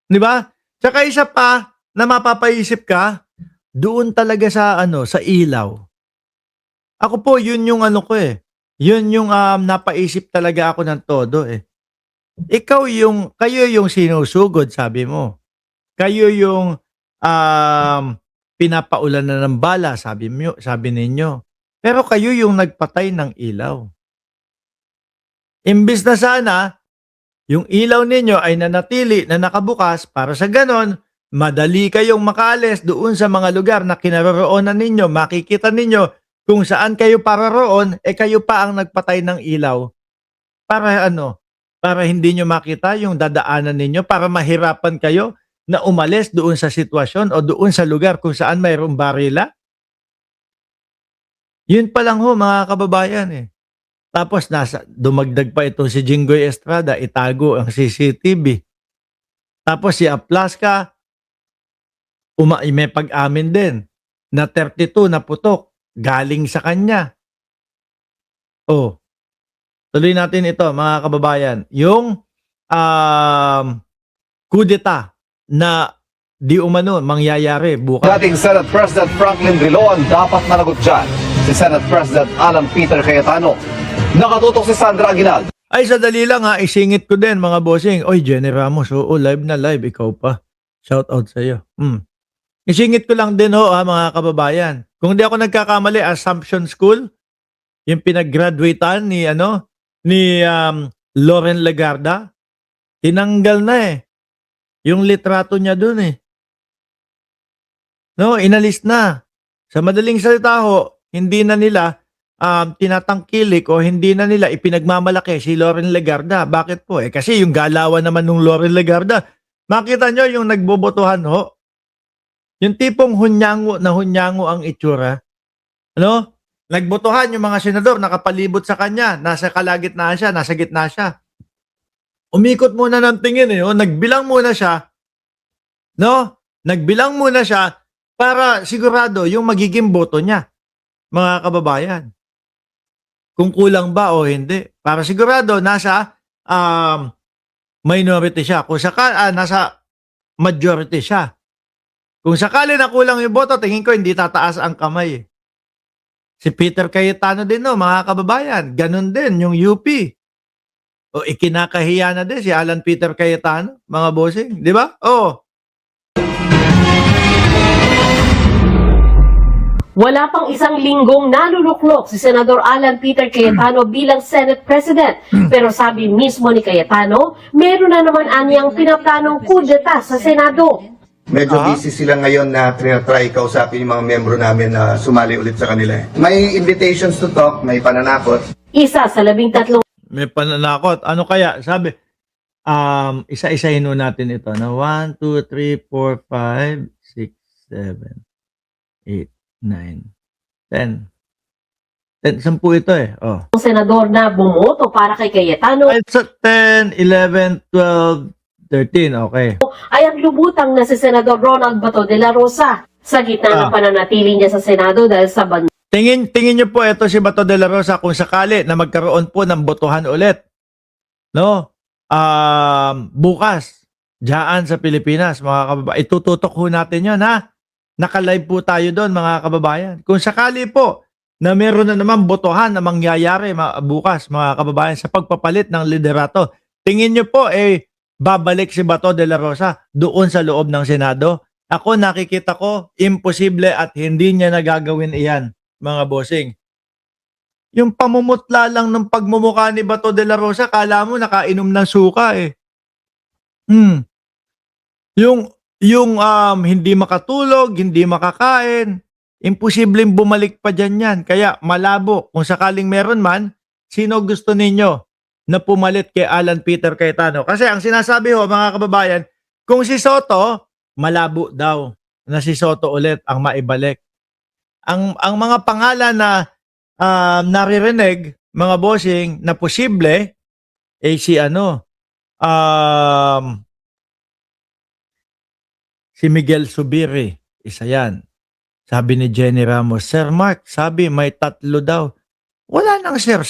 'Di ba? Tsaka isa pa na mapapaisip ka, doon talaga sa ano, sa ilaw. Ako po yun yung ano ko, eh, yun yung, napaisip talaga ako ng todo, eh. Kayo yung sinusugod sabi mo. Kayo yung, pinapaulanan ng bala sabi ninyo. Pero kayo yung nagpatay ng ilaw. Imbes na sana yung ilaw ninyo ay nanatili na nakabukas para sa gano'n, madali kayong makaalis doon sa mga lugar na kinaroroonan ninyo, makikita ninyo kung saan kayo paroroon, kayo pa ang nagpatay ng ilaw para ano, para hindi niyo makita yung dadaanan ninyo, para mahirapan kayo na umalis doon sa sitwasyon o doon sa lugar kung saan mayroong barila. Yun pa lang ho mga kababayan, eh. Tapos dumagdag pa itong si Jinggoy Estrada, itago ang CCTV. Tapos si Aplaska, may pag-amin din na 32 na putok galing sa kanya. Oh, tuloy natin ito mga kababayan. Yung kudeta na di umano mangyayari bukas. Dating Senate President Franklin Drilon dapat managot dyan. Si Senate President Alan Peter Cayetano. Nakatutok si Sandra Aguinaldo. Ay, sadali lang ha, isingit ko din mga bossing. Oy, Jenny Ramos, oo, live na live, ikaw pa. Shout out sa'yo. Isingit ko lang din ho ha, mga kababayan. Kung di ako nagkakamali, Assumption School, yung pinag-graduatean ni, Loren Legarda, tinanggal na eh. Yung litrato niya dun eh. No, inalis na. Sa madaling salita ho, hindi na nila tinatangkilik o hindi na nila ipinagmamalaki si Loren Legarda. Bakit po? Kasi yung galawan naman ng Loren Legarda, makita nyo yung nagbobotohan ho. Yung tipong hunyango na hunyango ang itsura. Ano? Nagbotohan yung mga senador, nakapalibot sa kanya, nasa kalagitnaan siya, nasa gitna siya. Umikot muna ng tingin eh, nagbilang muna siya, no? Nagbilang muna siya para sigurado yung magiging boto niya, mga kababayan. Kung kulang ba o hindi. Para sigurado nasa minority siya. Kung nasa majority siya. Kung sakali na kulang yung boto, tingin ko hindi tataas ang kamay. Si Peter Cayetano din no, mga kababayan. Ganun din yung UP. O ikinakahiya na din si Alan Peter Cayetano, mga bossing. Di ba? Oo. Wala pang isang linggong naluluklok si Senador Alan Peter Cayetano bilang Senate President. Pero sabi mismo ni Cayetano, meron na naman anyang pinaplanong kudeta sa Senado. Medyo busy sila ngayon na try kausapin yung mga membro namin na sumali ulit sa kanila. May invitations to talk, may pananakot. Isa sa 13 May pananakot. Ano kaya? Sabi, isa-isahin nun natin ito. Na 1, 2, 3, 4, 5, 6, 7, 8, 9, 10. 10 ito eh. Oh. senador na bumoto para kay Cayetano Ay, so 10, 11, 12, 13. Okay. ay ang lubutang na si Senador Ronald Bato de la Rosa sa gitna ng pananatili niya sa Senado dahil sa Tingin niyo po ito si Bato de la Rosa kung sakali na magkaroon po ng botohan ulit. No? Bukas diyan sa Pilipinas, mga kababayan. Itututok ho natin 'yon ha. Naka-live po tayo doon, mga kababayan. Kung sakali po na meron na naman botohan na mangyayari bukas, mga kababayan, sa pagpapalit ng liderato, tingin niyo po babalik si Bato de la Rosa doon sa loob ng Senado? Ako nakikita ko imposible at hindi niya nagagawin iyan, mga bossing. Yung pamumutla lang ng pagmumukha ni Bato de la Rosa, kala mo nakainom ng suka eh. Yung hindi makatulog, hindi makakain, imposibleng bumalik pa dyan yan. Kaya malabo, kung sakaling meron man, sino gusto ninyo na pumalit kay Alan Peter Cayetano? Kasi ang sinasabi ho, mga kababayan, kung si Soto, malabo daw na si Soto ulit ang maibalik. Ang mga pangalan na naririnig, mga bossing, na posible, si Miguel Zubiri, isa yan. Sabi ni Jenny Ramos, Sir Mark, sabi may 3 daw. Wala nang sir.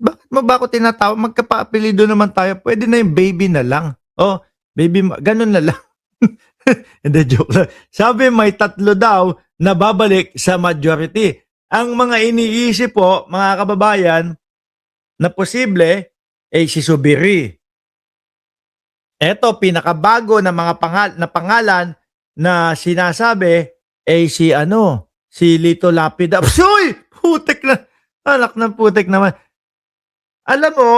Bakit mo ba ako tinatawag? Magkapa-apelido naman tayo. Pwede na yung baby na lang. ganun na lang. Hindi, joke lang. Sabi may 3 daw na babalik sa majority. Ang mga iniisip po, mga kababayan, na posible, si Subiri. Eto, pinakabago na mga pangalan na sinasabi, si Lito Lapid. Uy! Putik na. Anak ng putik naman. Alam mo,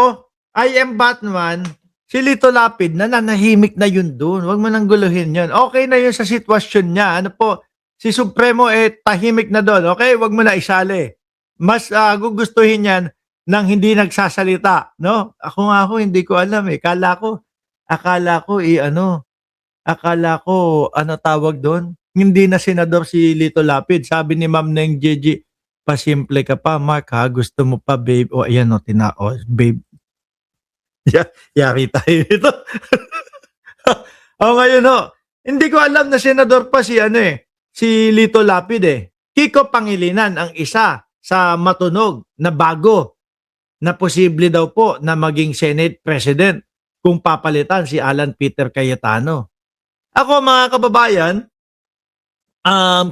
I am Batman, si Lito Lapid, nananahimik na yun doon. Huwag mo nang guluhin yun. Okay na yun sa sitwasyon niya. Ano po, si Supremo tahimik na doon. Okay, huwag mo na isali. Mas gugustuhin yan nang hindi nagsasalita. No? Ako, hindi ko alam eh. Akala ko, ano tawag doon? Hindi na senador si Lito Lapid. Sabi ni Ma'am Neng Gigi, pasimple ka pa, Mark, ha? Gusto mo pa, babe? O, ayan, babe. Yari tayo nito. Ngayon, hindi ko alam na senador pa si Lito Lapid eh. Kiko Pangilinan ang isa sa matunog na bago na posible daw po na maging Senate President kung papalitan si Alan Peter Cayetano. Ako, mga kababayan,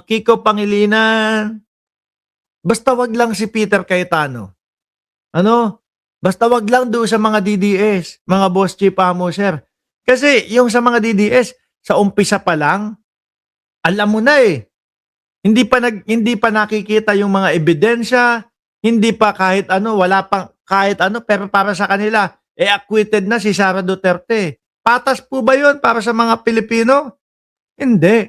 Kiko Pangilinan, basta wag lang si Peter Cayetano. Basta wag lang doon sa mga DDS, mga boss chief amoser. Kasi yung sa mga DDS, sa umpisa pa lang, alam mo na eh. Hindi pa nakikita yung mga ebidensya, hindi pa kahit ano, wala pang kahit ano, pero para sa kanila, acquitted na si Sara Duterte. Patas po ba yun para sa mga Pilipino? Hindi.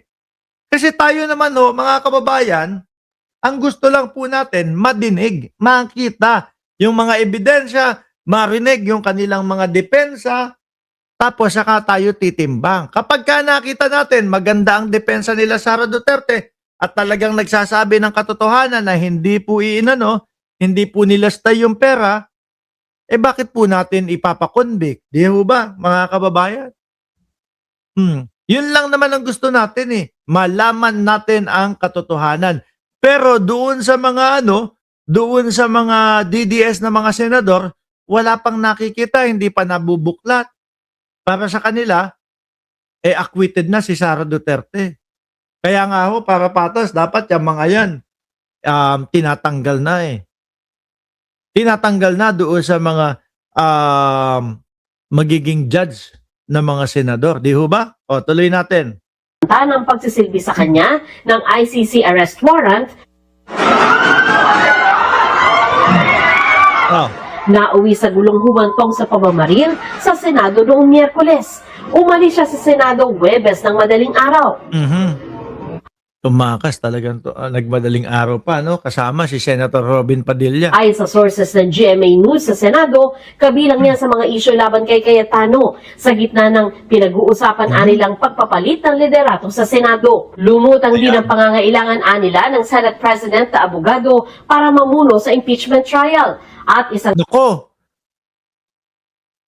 Kasi tayo naman mga kababayan, ang gusto lang po natin, madinig, makita yung mga ebidensya, marinig yung kanilang mga depensa, tapos saka tayo titimbang. Kapag ka nakita natin, maganda ang depensa nila Sara Duterte at talagang nagsasabi ng katotohanan na hindi po hindi po nilasta yung pera, bakit po natin ipapakonvict? Di ba, mga kababayan? Yun lang naman ang gusto natin malaman natin ang katotohanan. Pero doon sa mga DDS na mga senador, wala pang nakikita, hindi pa nabubuklat. Para sa kanila, acquitted na si Sara Duterte. Kaya nga para patas, dapat yung mga yan, tinatanggal na Tinatanggal na doon sa mga magiging judge na mga senador. Di ho ba? O, tuloy natin. Ng pagsisilbi sa kanya ng ICC arrest warrant nauwi sa gulong humantong sa pamamaril sa Senado noong Miyerkules. Umalis siya sa Senado Huwebes ng madaling araw. Tumakas talagang nagmadaling araw pa, kasama si Senator Robin Padilla. Ayon sa sources ng GMA News sa Senado, kabilang niya sa mga isyu laban kay Cayetano sa gitna ng pinag-uusapan anilang pagpapalit ng liderato sa Senado. Lumutang din ang pangangailangan anila ng Senate President na abogado para mamuno sa impeachment trial. At isang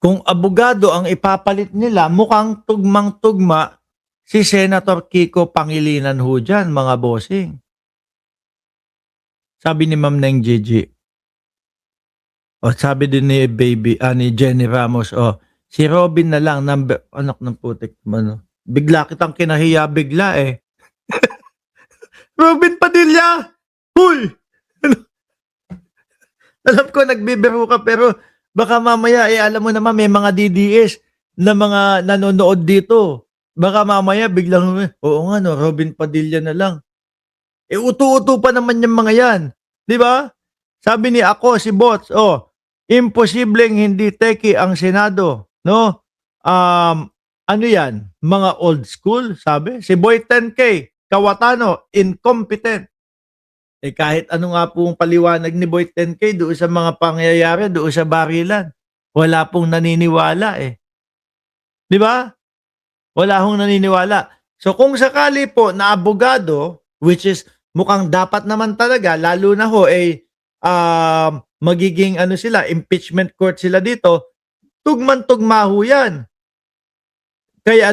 kung abogado ang ipapalit nila, mukhang tugmang-tugma si Senator Kiko Pangilinan ho dyan, mga bossing. Sabi ni Ma'am Neng Gigi. Sabi din ni ni Jenny Ramos, si Robin na lang, anak ng putik mo, bigla kitang kinahiya bigla Robin Padilla! Huy! Alam ko nagbibiro ka, pero baka mamaya, alam mo naman, may mga DDS na mga nanonood dito. Baka mamaya biglang, oo nga Robin Padilla na lang. Utu-utu pa naman yung mga yan. Di ba? Sabi ni ako, si Bots, imposibleng hindi teki ang Senado. No? Ano yan? Mga old school, sabi. Si Boy 10K, Cayetano, incompetent. Kahit ano nga pong paliwanag ni Boy 10K doon sa mga pangyayari, doon sa barilan. Wala pong naniniwala Di ba? Wala hong naniniwala. So kung sakali po na abogado, which is mukhang dapat naman talaga, lalo na magiging impeachment court sila dito, tugman-tugma ho yan. Kay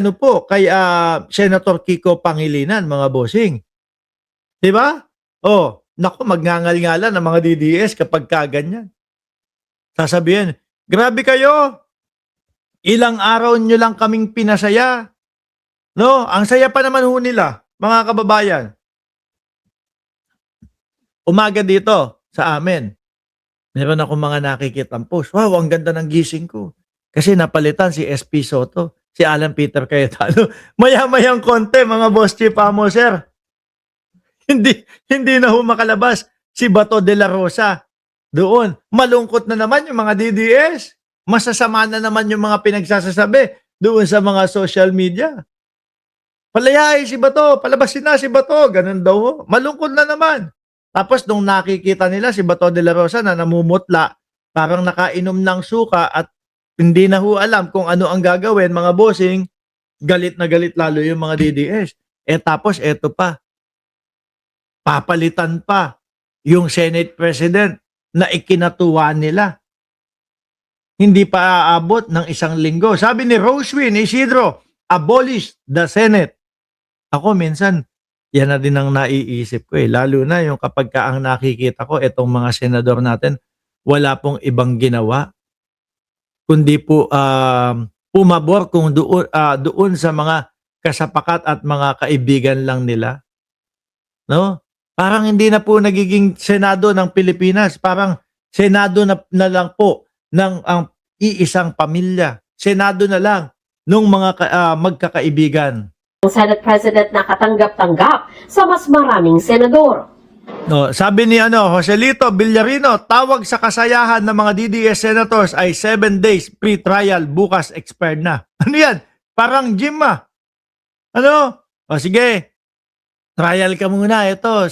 Senator Kiko Pangilinan, mga bossing. Diba? Naku, magngangal-ngalan ng mga DDS kapag kaganyan. Sasabihin, grabe kayo, Ilang araw nyo lang kaming pinasaya. No? Ang saya pa naman ho nila, mga kababayan. Umaga dito sa amin, meron akong mga nakikitang post. Wow, ang ganda ng gising ko. Kasi napalitan si SP Soto, si Alan Peter Cayetano. Maya-mayang konti, mga boss chief amo, sir. Hindi na ho makalabas si Bato de la Rosa. Doon, malungkot na naman yung mga DDS. Masasama na naman yung mga pinagsasasabi doon sa mga social media. Palayain si Bato, palabasin na si Bato, ganun daw ho. Malungkot na naman. Tapos nung nakikita nila si Bato de la Rosa na namumutla, parang nakainom ng suka at hindi na ho alam kung ano ang gagawin, mga bossing, galit na galit lalo yung mga DDS. Tapos eto pa, papalitan pa yung Senate President na ikinatuwa nila. Hindi pa aabot ng isang linggo. Sabi ni Rosewin Isidro, abolish the Senate. Ako minsan, yan na din ang naiisip ko lalo na yung kapag ang nakikita ko, itong mga senador natin, wala pong ibang ginawa, kundi po pumabor kung doon sa mga kasapakat at mga kaibigan lang nila. No? Parang hindi na po nagiging Senado ng Pilipinas. Parang Senado na lang po ng iisang pamilya. Senado na lang ng mga magkakaibigan. Ang Senate President na katanggap-tanggap sa mas maraming senador. No, sabi ni Joselito Villarino, tawag sa kasayahan ng mga DDS senators ay 7 days pre-trial, bukas expired na. Ano yan? Parang gym Ano? O sige, trial ka muna. Ito,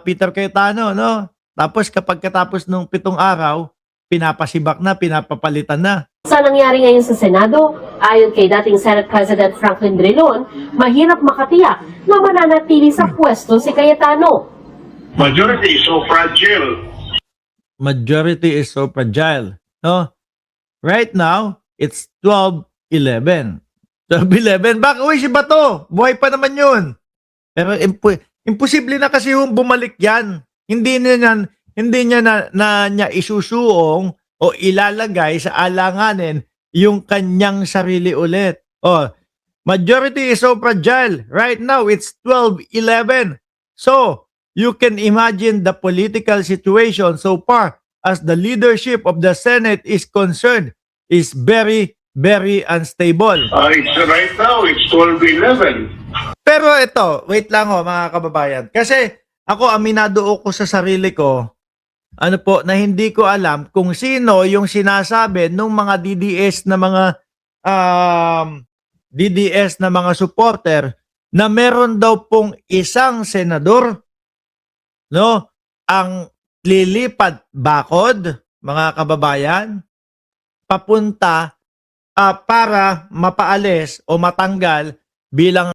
Peter Cayetano, no? Tapos kapag katapos nung 7 araw, pinapasibak na, pinapapalitan na. Sa nangyari ngayon sa Senado, ayon kay dating Senate President Franklin Drilon, mahirap makatiyak na mananatili sa pwesto si Cayetano. Majority is so fragile. Majority is so fragile. No? Right now, it's 12-11. 12-11. Baka, uy, si Bato, buhay pa naman yun. Pero imposible na kasi yung bumalik yan. Hindi niya na isusuong o ilalagay sa alanganin yung kanyang sarili ulit. Majority is so fragile. Right now, it's 12-11. So, you can imagine the political situation so far as the leadership of the Senate is concerned is very, very unstable. Right now, it's 12-11. Pero ito, wait lang mga kababayan. Kasi ako, aminado ako sa sarili ko, na hindi ko alam kung sino yung sinasabi ng mga DDS na mga supporter na meron daw pong isang senador, no, ang lilipat bakod, mga kababayan, papunta para mapaalis o matanggal bilang